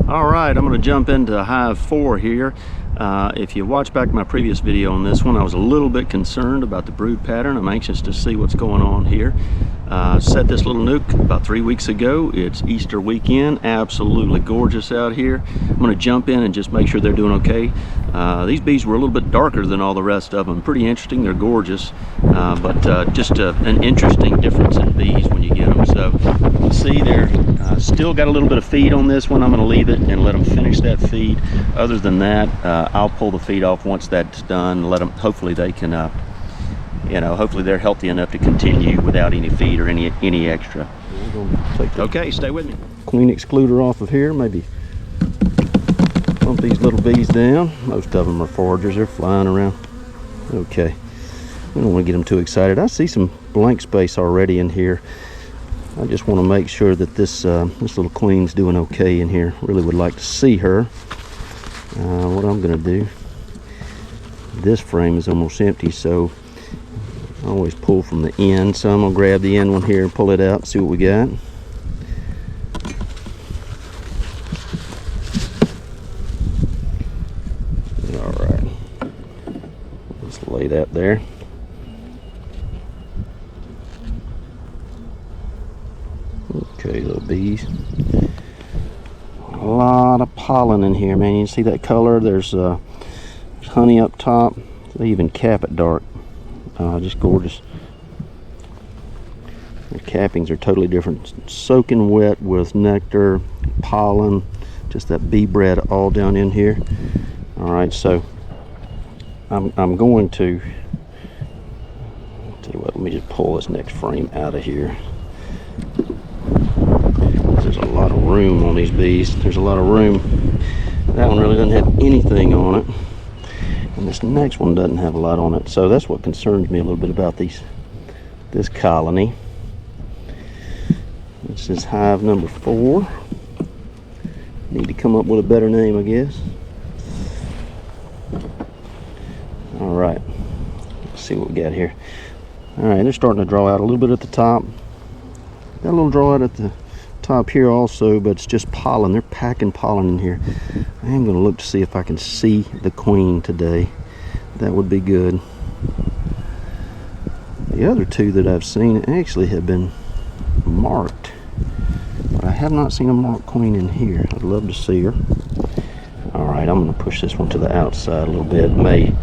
All right, I'm going to jump into Hive 4 here. If you watch back my previous video on this one, I was a little bit concerned about the brood pattern. I'm anxious to see what's going on here. Set this little nuke about 3 weeks ago. It's Easter weekend, absolutely gorgeous out here. I'm going to jump in and just make sure they're doing okay. These bees were a little bit darker than all the rest of them. Pretty interesting, they're gorgeous, but just an interesting difference in bees when you get them. So you can see they're still got a little bit of feed on this one. I'm going to leave it and let them finish that feed. Other than that, I'll pull the feed off once that's done. Let them, hopefully they can, hopefully they're healthy enough to continue without any feed or any extra. Okay, stay with me. Queen excluder off of here, maybe bump these little bees down. Most of them are foragers, they're flying around. Okay, we don't want to get them too excited. I see some blank space already in here. I just want to make sure that this little queen's doing okay in here. Really would like to see her. What I'm going to do, this frame is almost empty, so I always pull from the end. So I'm going to grab the end one here and pull it out and see what we got. All right, let's lay that there. Okay, little bees. A lot of pollen in here, man. You see that color? There's honey up top. They even cap it dark. Just gorgeous. The cappings are totally different. Soaking wet with nectar, pollen, just that bee bread all down in here. All right, so I'm going to tell you what. Let me just pull this next frame out of here. There's a lot of room on these bees. There's a lot of room. That one really doesn't have anything on it, and this next one doesn't have a lot on it. So that's what concerns me a little bit about this colony. This is hive number 4. Need to come up with a better name, I guess. All right, let's see what we got here. All right, they're starting to draw out a little bit at the top. Got a little draw out at the top here also, but it's just pollen. They're packing pollen in here. I am going to look to see if I can see the queen today. That would be good. The other two that I've seen actually have been marked, but I have not seen a marked queen in here. I'd love to see her. All right, I'm going to push this one to the outside a little bit. May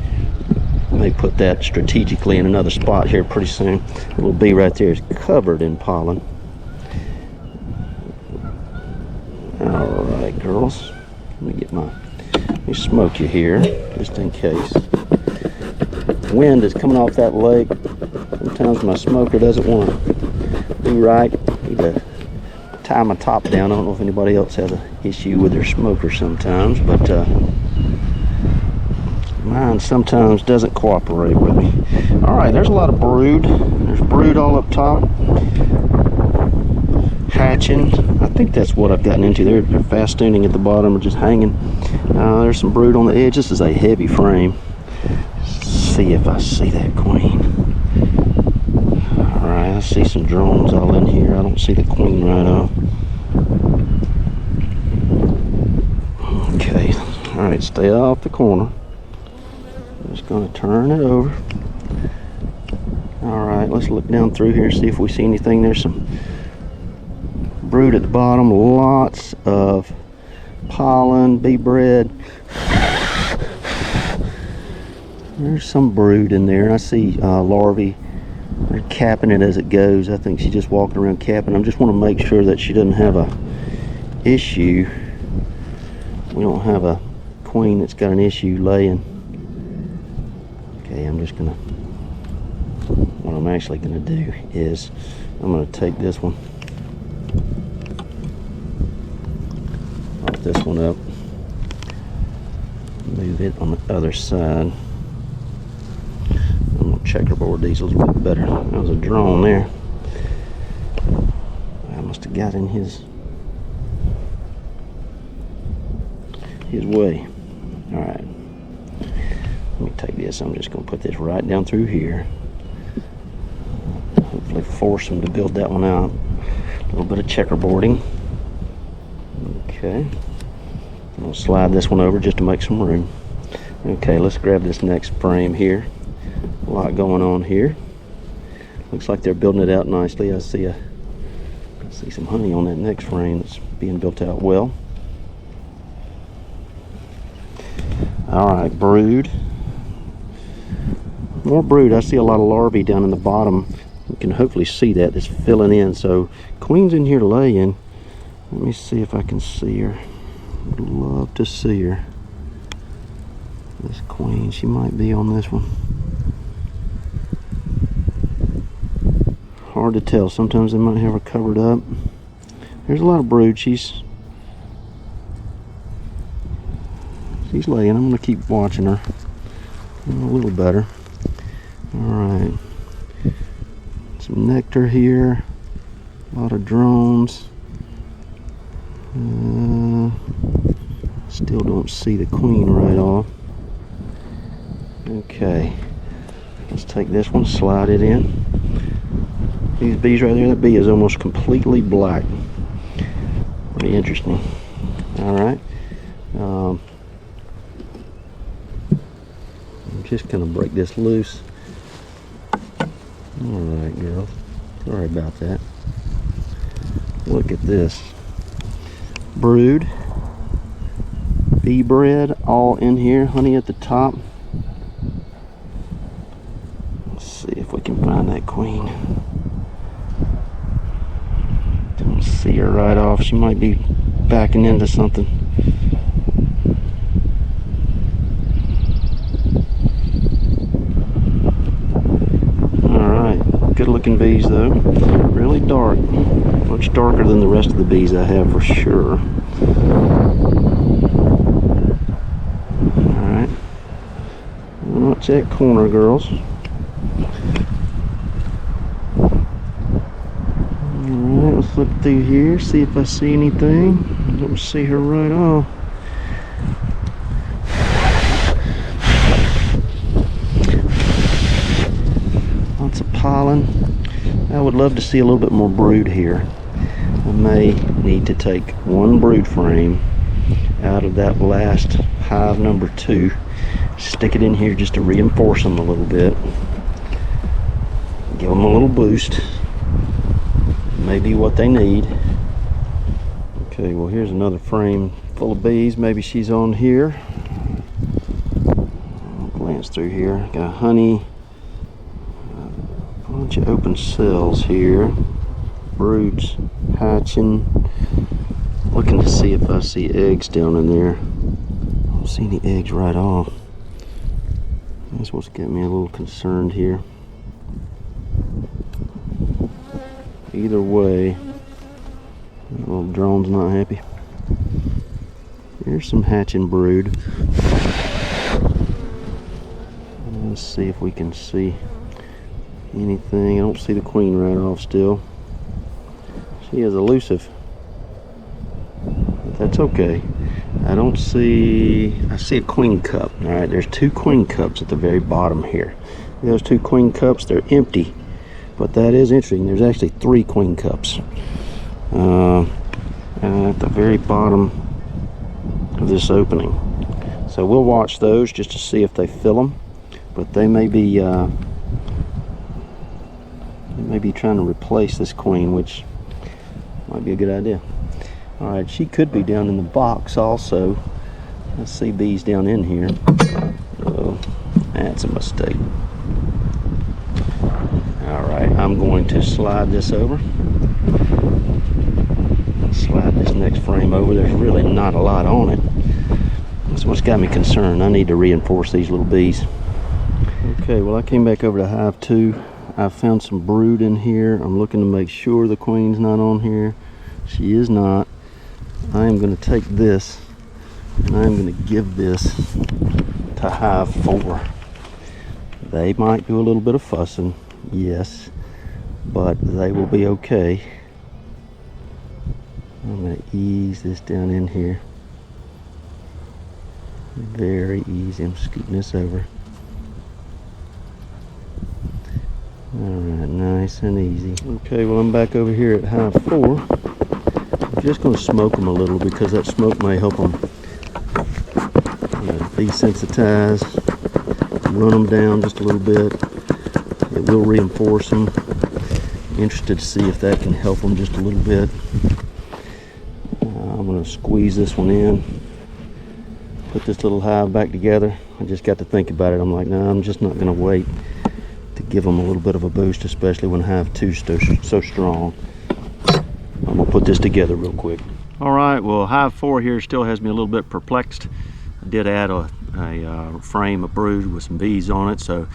put that strategically in another spot here pretty soon. The little bee right there is covered in pollen. All right, girls, let me smoke you here just in case. Wind is coming off that lake. Sometimes my smoker doesn't want to be right. I need to tie my top down. I don't know if anybody else has an issue with their smoker sometimes, but mine sometimes doesn't cooperate with me. All right, there's a lot of brood. There's brood all up top. Hatching. I think that's what I've gotten into. They're fast standing at the bottom or just hanging. There's some brood on the edge. This is a heavy frame. See if I see that queen. All right, I see some drones all in here. I don't see the queen right off. Okay, all right, stay off the corner. I'm just going to turn it over. All right, let's look down through here and see if we see anything. There's some brood at the bottom, lots of pollen, bee bread. There's some brood in there. I see larvae. They're capping it as it goes. I think she's just walking around capping. I just want to make sure that she doesn't have a issue. We don't have a queen that's got an issue laying. Okay, what I'm actually gonna do is I'm gonna take this one, this one up, move it on the other side. I'm gonna checkerboard these a little bit better. There was a drone there. I must have got in his way. All right, let me take this. I'm just gonna put this right down through here. Hopefully force them to build that one out. A little bit of checkerboarding. Okay. I'll slide this one over just to make some room. Okay, let's grab this next frame here. A lot going on here. Looks like they're building it out nicely. I see some honey on that next frame that's being built out well. Alright, brood. More brood. I see a lot of larvae down in the bottom. You can hopefully see that it's filling in. So queen's in here laying. Let me see if I can see her. Would love to see her. This queen, she might be on this one. Hard to tell. Sometimes they might have her covered up. There's a lot of brood. She's laying. I'm going to keep watching her a little better. Alright. Some nectar here. A lot of drones. Still don't see the queen right off. Okay. Let's take this one, slide it in. These bees right there, that bee is almost completely black. Pretty interesting. Alright. I'm just going to break this loose. Alright, girl. Sorry about that. Look at this. Brood. Bee bread all in here. Honey at the top. Let's see if we can find that queen. Don't see her right off. She might be backing into something. Good looking bees though. Really dark. Much darker than the rest of the bees I have for sure. Alright. Watch that corner, girls. Alright, let's look through here, see if I see anything. I don't see her right off. Pollen. I would love to see a little bit more brood here. I may need to take one brood frame out of that last hive number 2, stick it in here just to reinforce them a little bit, give them a little boost, maybe what they need. Okay, well here's another frame full of bees. Maybe she's on here. I'll glance through here. Got honey. Bunch of open cells here. Broods hatching. Looking to see if I see eggs down in there. I don't see any eggs right off. That's what's getting me a little concerned here. Either way, that little drone's not happy. Here's some hatching brood. Let's see if we can see anything. I don't see the queen right off still. She is elusive, but that's okay. I don't see, I see a queen cup. All right, there's 2 queen cups at the very bottom here. Those 2 queen cups, they're empty, but that is interesting. There's actually 3 queen cups at the very bottom of this opening. So we'll watch those just to see if they fill them, but they may be trying to replace this queen, which might be a good idea. Alright, she could be down in the box also. I see bees down in here. Oh, that's a mistake. Alright, I'm going to slide this over. Slide this next frame over. There's really not a lot on it. That's what's got me concerned. I need to reinforce these little bees. Okay, well I came back over to Hive 2. I found some brood in here. I'm looking to make sure the queen's not on here. She is not. I am going to take this and I'm going to give this to Hive 4. They might do a little bit of fussing, yes, but they will be okay. I'm going to ease this down in here. Very easy. I'm scooting this over. Alright, nice and easy. Okay, well I'm back over here at Hive 4. I'm just going to smoke them a little because that smoke may help them desensitize, run them down just a little bit. It will reinforce them. Interested to see if that can help them just a little bit. I'm going to squeeze this one in, put this little hive back together. I just got to think about it. I'm like, no, I'm just not going to wait to give them a little bit of a boost, especially when Hive 2's so strong. I'm going to put this together real quick. All right, well, Hive 4 here still has me a little bit perplexed. I did add a frame of brood with some bees on it, so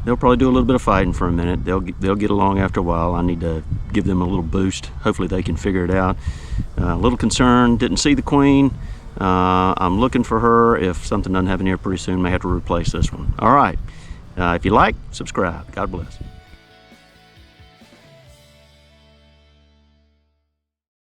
they'll probably do a little bit of fighting for a minute. They'll get along after a while. I need to give them a little boost. Hopefully they can figure it out. A little concerned, didn't see the queen. I'm looking for her. If something doesn't happen here pretty soon, may have to replace this one. All right, if you like, subscribe. God bless.